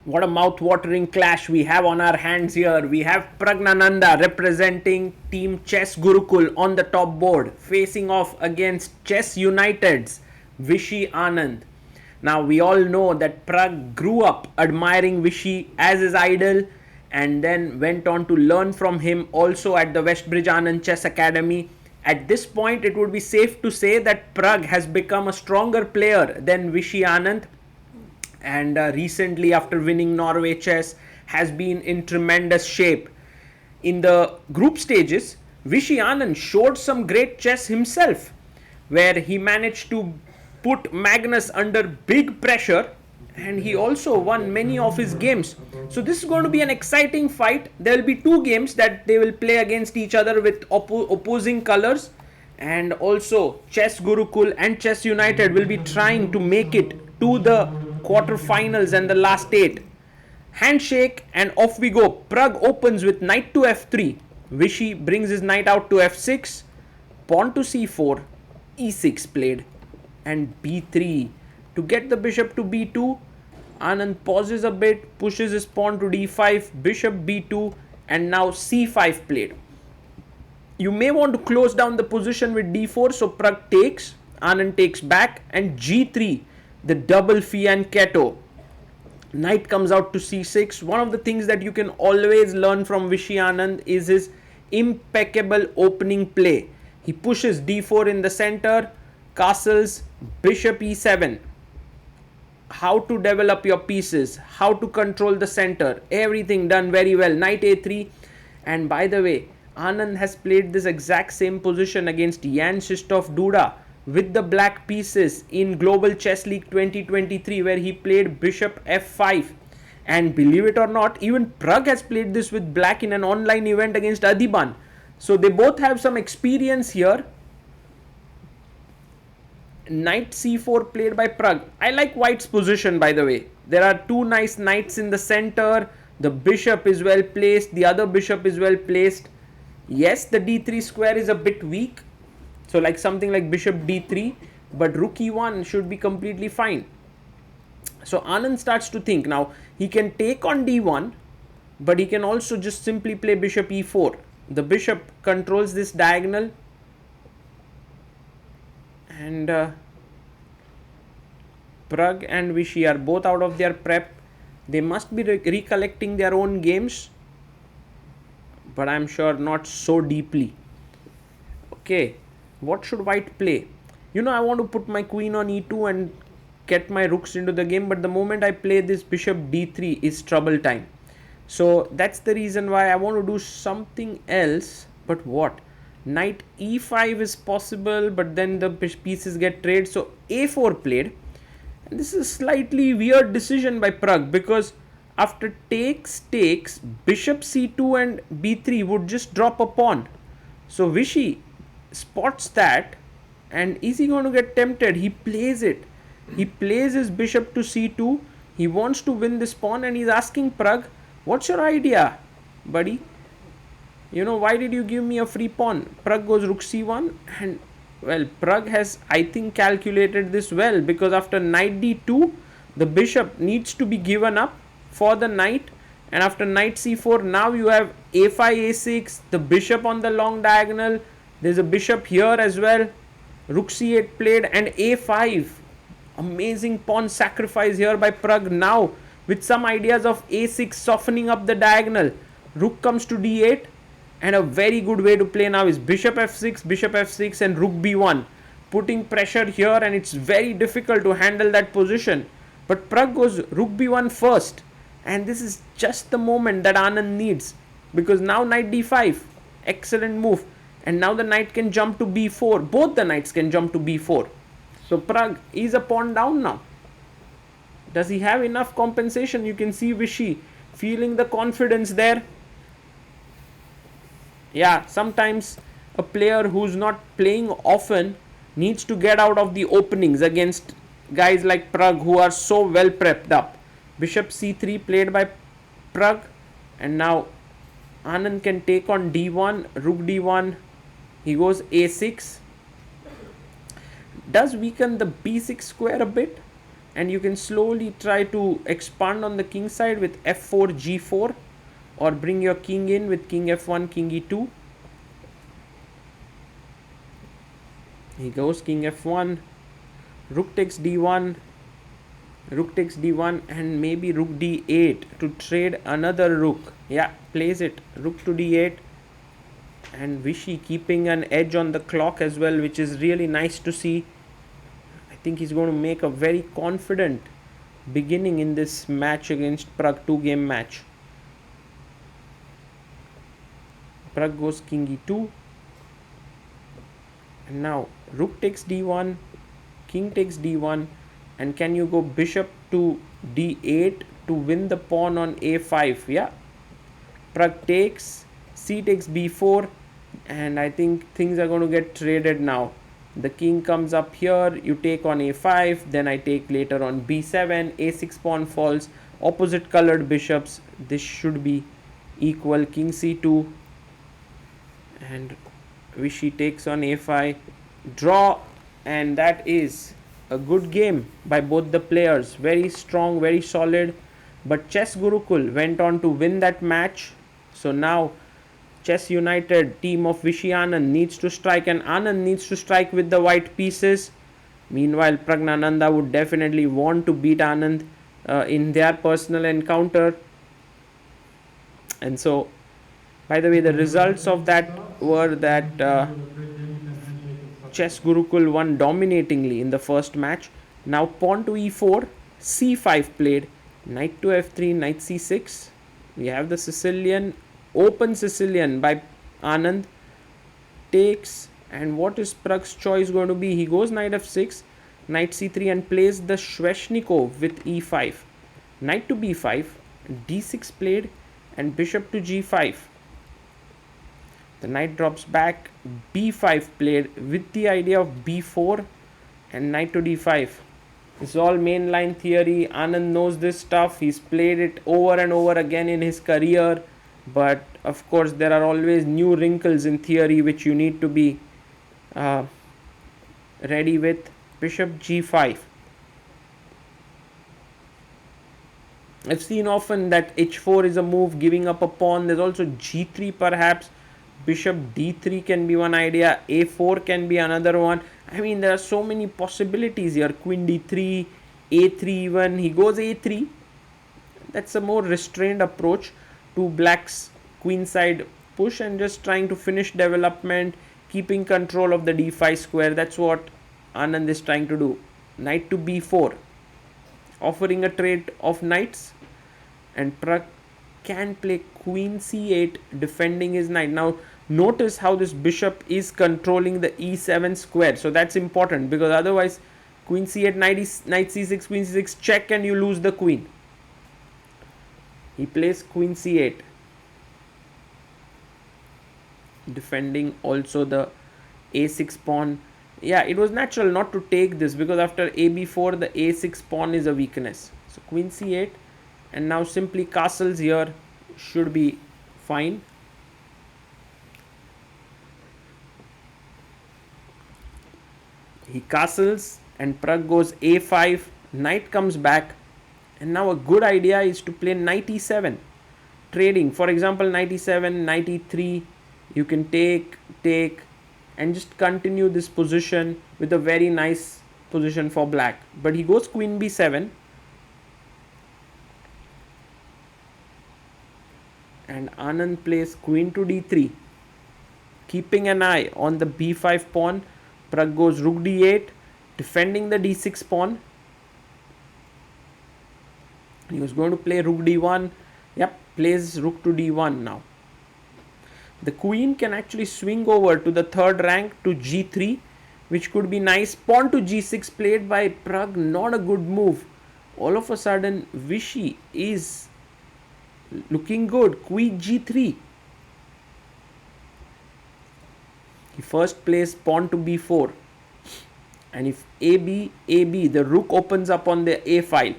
What a mouth-watering clash we have on our hands here. We have Praggnanandhaa representing team Chess Gurukul on the top board, facing off against Chess United's Vishy Anand. Now we all know that Pragg grew up admiring Vishy as his idol and then went on to learn from him also at the Westbridge Anand Chess Academy. At this point, it would be safe to say that Pragg has become a stronger player than Vishy Anand, and recently, after winning Norway Chess, has been in tremendous shape. In the group stages, Vishy Anand showed some great chess himself, where he managed to put Magnus under big pressure, and he also won many of his games. So this is going to be an exciting fight. There will be two games that they will play against each other with opposing colors, and also Chess Gurukul and Chess United will be trying to make it to the quarterfinals and the last 8. Handshake and off we go. Pragg opens with knight to f3. Vishy brings his knight out to f6. Pawn to c4. e6 played. And b3. To get the bishop to b2, Anand pauses a bit, pushes his pawn to d5, bishop b2, and now c5 played. You may want to close down the position with d4, so Pragg takes, Anand takes back, and g3, the double fianchetto. Knight comes out to c6. One of the things that you can always learn from Vishy Anand is his impeccable opening play. He pushes d4 in the center, castles, bishop e7. How to develop your pieces, how to control the center, everything done very well. Knight a3. And by the way, Anand has played this exact same position against Jan Krzysztof Duda with the black pieces in Global Chess League 2023, where he played bishop f5. And believe it or not, even Pragg has played this with black in an online event against Adiban. So they both have some experience here. Knight c4 played by Pragg. I like white's position, by the way. There are two nice knights in the center. The bishop is well placed. The other bishop is well placed. Yes, the d3 square is a bit weak. So like something like bishop d3, but rook e1 should be completely fine. So Anand starts to think. Now he can take on d1, but he can also just simply play bishop e4. The bishop controls this diagonal, and Pragg and Vishy are both out of their prep. They must be recollecting their own games, but I'm sure not so deeply. Okay, what should white play? I want to put my queen on e2 and get my rooks into the game, but the moment I play this bishop d3 is trouble time. So that's the reason why I want to do something else. But what? Knight e5 is possible, but then the pieces get traded. So a4 played. And this is a slightly weird decision by Pragg, because after takes, bishop c2 and b3 would just drop a pawn. So Vishy spots that, and is he going to get tempted? He plays it. He plays his bishop to c2. He wants to win this pawn, and he's asking Pragg, what's your idea, buddy? Why did you give me a free pawn? Pragg goes rook c1, and well, Pragg has, I think, calculated this well, because after knight d2, the bishop needs to be given up for the knight, and after knight c4, now you have a5, a6, the bishop on the long diagonal. There's a bishop here as well. Rook c8 played, and a5. Amazing pawn sacrifice here by Pragg. Now with some ideas of a6 softening up the diagonal. Rook comes to d8, and a very good way to play now is bishop f6, and rook b1. Putting pressure here, and it's very difficult to handle that position. But Pragg goes rook b1 first, and this is just the moment that Anand needs, because now knight d5. Excellent move. And now the knight can jump to b4. Both the knights can jump to b4. So Pragg is a pawn down now. Does he have enough compensation? You can see Vishy feeling the confidence there. Yeah, sometimes a player who's not playing often needs to get out of the openings against guys like Pragg who are so well prepped up. Bishop c3 played by Pragg, and now Anand can take on d1, rook d1. He goes a6. Does weaken the b6 square a bit, and you can slowly try to expand on the king side with f4 g4, or bring your king in with king f1 king e2. He goes king f1, rook takes d1, rook takes d1, and maybe rook d8 to trade another rook. Yeah, plays it, rook to d8, and Vishy keeping an edge on the clock as well, which is really nice to see. I think he's going to make a very confident beginning in this match against Pragg, 2-game match. Pragg goes king e2, and now rook takes d1, king takes d1, and can you go bishop to d8 to win the pawn on a5? Yeah, Pragg takes, c takes b4, and I think things are going to get traded now. The king comes up here, you take on a5, then I take later on b7, a6 pawn falls, opposite colored bishops. This should be equal, king c2, and Vishy takes on a5, draw, and that is a good game by both the players. Very strong, very solid. But Chess Gurukul went on to win that match. So now Chess United team of Vishy Anand needs to strike, and Anand needs to strike with the white pieces. Meanwhile, Praggnanandhaa would definitely want to beat Anand in their personal encounter. And so, by the way, the results of that were that Chess Gurukul won dominatingly in the first match. Now pawn to e4, c5 played, knight to f3, knight c6. We have the Sicilian, open Sicilian by Anand, takes, and what is Pragg's choice going to be? He goes knight f6, knight c3, and plays the Sveshnikov with e5. Knight to b5, d6 played, and bishop to g5. The knight drops back, b5 played with the idea of b4, and knight to d5. This is all mainline theory. Anand knows this stuff. He's played it over and over again in his career. But of course, there are always new wrinkles in theory which you need to be ready with. Bishop g5. I've seen often that h4 is a move, giving up a pawn. There's also g3 perhaps. Bishop d3 can be one idea. a4 can be another one. I mean, there are so many possibilities here. Queen d3, a3 even. He goes a3. That's a more restrained approach to Black's queenside push, and just trying to finish development, keeping control of the d5 square. That's what Anand is trying to do. Knight to b4, offering a trade of knights, and Pragg can play queen c8, defending his knight. Now notice how this bishop is controlling the e7 square, so that's important, because otherwise queen c8, knight c6, queen c6 check, and you lose the queen. He plays queen c8, defending also the a6 pawn. Yeah, it was natural not to take this, because after ab4 the a6 pawn is a weakness. So queen c8, and now simply castles here should be fine. He castles, and Pragg goes a5, knight comes back, and now a good idea is to play knight e7, trading. For example, knight e7, knight e3, you can take, and just continue this position with a very nice position for Black. But he goes queen b7, and Anand plays queen to d3, keeping an eye on the b5 pawn. Pragg goes rook d8, defending the d6 pawn. He was going to play rook d1. Yep, plays rook to d1 now. The queen can actually swing over to the third rank to g3, which could be nice. Pawn to g6 played by Pragg, not a good move. All of a sudden, Vishy is looking good. Queen g3. He first plays pawn to b4, and if AB, the rook opens up on the a file.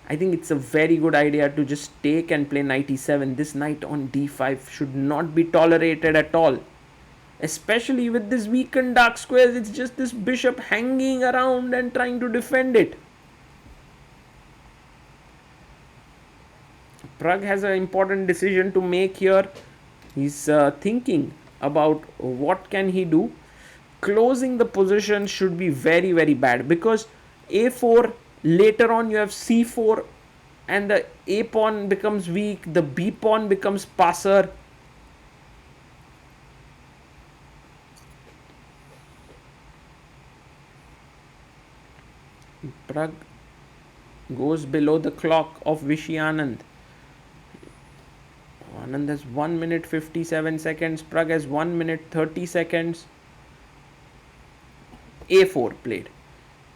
I think it's a very good idea to just take and play knight e7. This knight on d5 should not be tolerated at all, especially with this weakened dark squares. It's just this bishop hanging around and trying to defend it. Pragg has an important decision to make here. He's thinking about what can he do. Closing the position should be very very bad, because a4, later on you have c4, and the a pawn becomes weak, the b pawn becomes passer. Pragg goes below the clock of Vishy Anand. Anand has 1 minute 57 seconds. Pragg has 1 minute 30 seconds. a4 played.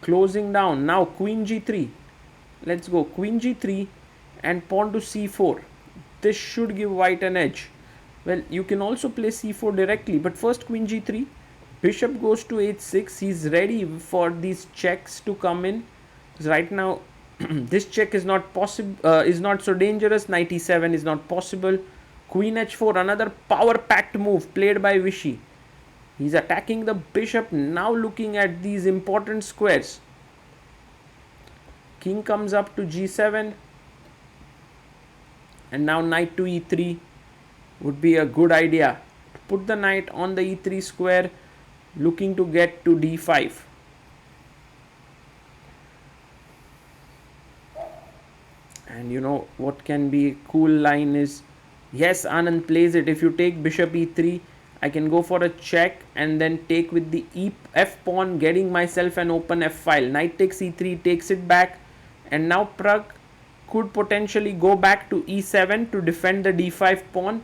Closing down. Now queen g3. Let's go. Queen g3 and pawn to c4. This should give white an edge. Well, you can also play c4 directly, but first queen g3. Bishop goes to h6. He's ready for these checks to come in. Right now, this check is not possible. Is not so dangerous. Knight e7 is not possible. Queen h4, another power-packed move played by Vishy. He's attacking the bishop, now looking at these important squares. King comes up to g7, and now knight to e3 would be a good idea. Put the knight on the e3 square, looking to get to d5. And you know what can be a cool line is, yes, Anand plays it. If you take bishop e3, I can go for a check and then take with the f pawn, getting myself an open f file. Knight takes e3, takes it back, and now Pragg could potentially go back to e7 to defend the d5 pawn.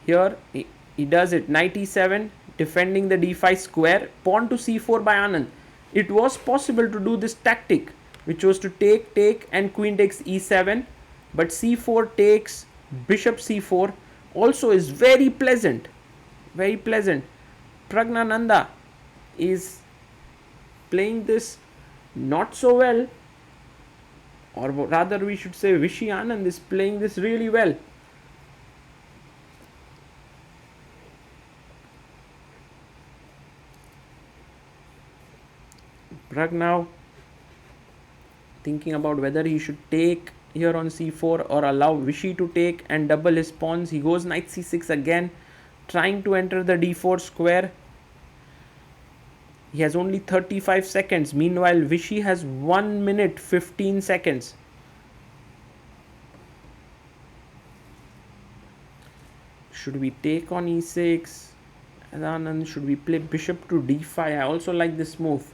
Here he does it. Knight e7, defending the d5 square. Pawn to c4 by Anand. It was possible to do this tactic, which was to take, and queen takes e7, but c4 takes, bishop c4 also is very pleasant. Very pleasant. Praggnanandhaa is playing this not so well, or rather we should say Vishy Anand is playing this really well. Pragg now thinking about whether he should take here on c4 or allow Vishy to take and double his pawns. He goes knight c6 again, trying to enter the d4 square. He has only 35 seconds. Meanwhile, Vishy has 1 minute 15 seconds. Should we take on e6? Anand, should we play bishop to d5? I also like this move.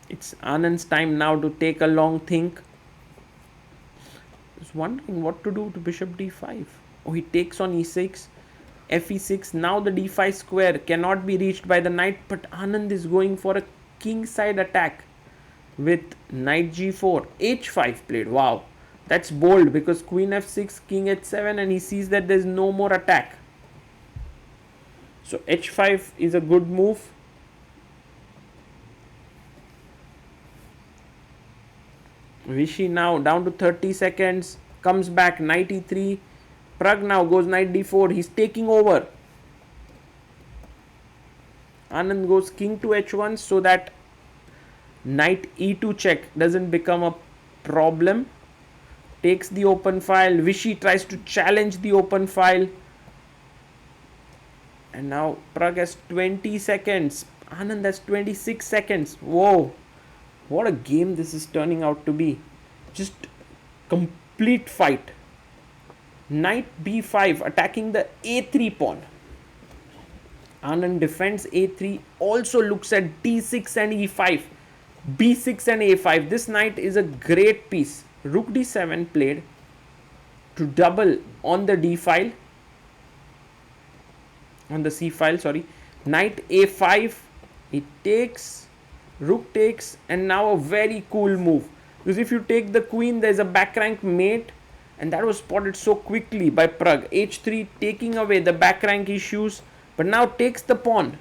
It's Anand's time now to take a long think. I was wondering what to do to bishop d5. Oh, he takes on e6, fe6. Now the d5 square cannot be reached by the knight, but Anand is going for a kingside attack with knight g4. h5 played. Wow, that's bold, because queen f6, king h7, and he sees that there's no more attack. So h5 is a good move. Vishy now down to 30 seconds, comes back, knight e3. Pragg now goes knight d4. He's taking over. Anand goes king to h1 so that knight e2 check doesn't become a problem. Takes the open file. Vishy tries to challenge the open file. And now Pragg has 20 seconds. Anand has 26 seconds. Whoa. What a game this is turning out to be. Just complete fight. Knight b5 attacking the a3 pawn. Anand defends a3, also looks at d6 and e5, b6 and a5. This knight is a great piece. Rook d7 played to double on the d file, on the c file, sorry. Knight a5, he takes, rook takes, and now a very cool move, because if you take the queen, there's a back rank mate, and that was spotted so quickly by Pragg. h3 taking away the back rank issues, but now takes the pawn.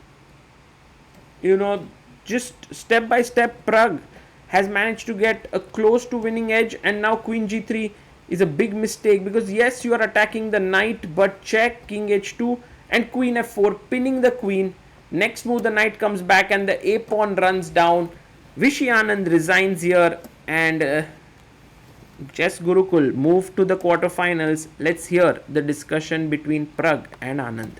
You know, just step by step, Pragg has managed to get a close to winning edge, and now queen g3 is a big mistake, because yes, you are attacking the knight, but check, king h2 and queen f4, pinning the queen. Next move, the knight comes back and the a pawn runs down. Vishy Anand resigns here, and Chess Gurukul move to the quarterfinals. Let's hear the discussion between Pragg and Anand.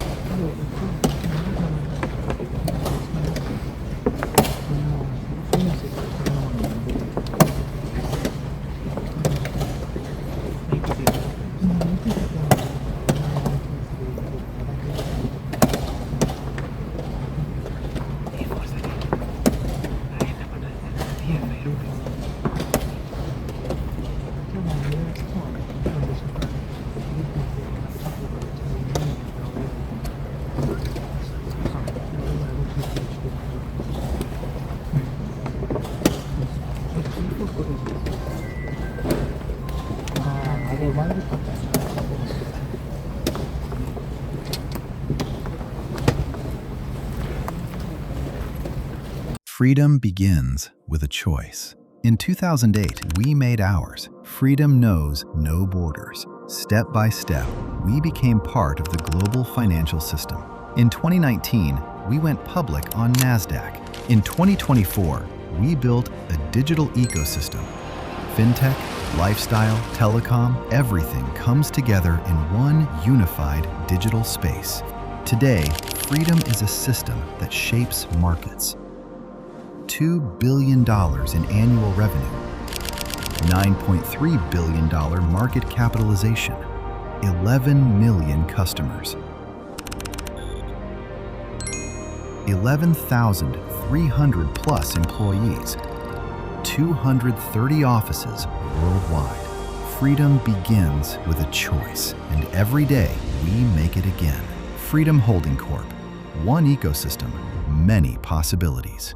Freedom begins with a choice. In 2008, we made ours. Freedom knows no borders. Step by step, we became part of the global financial system. In 2019, we went public on NASDAQ. In 2024, we built a digital ecosystem. Fintech, lifestyle, telecom, everything comes together in one unified digital space. Today, freedom is a system that shapes markets. $2 billion in annual revenue, $9.3 billion market capitalization, 11 million customers, 11,300 plus employees, 230 offices worldwide. Freedom begins with a choice, and every day we make it again. Freedom Holding Corp. One ecosystem, many possibilities.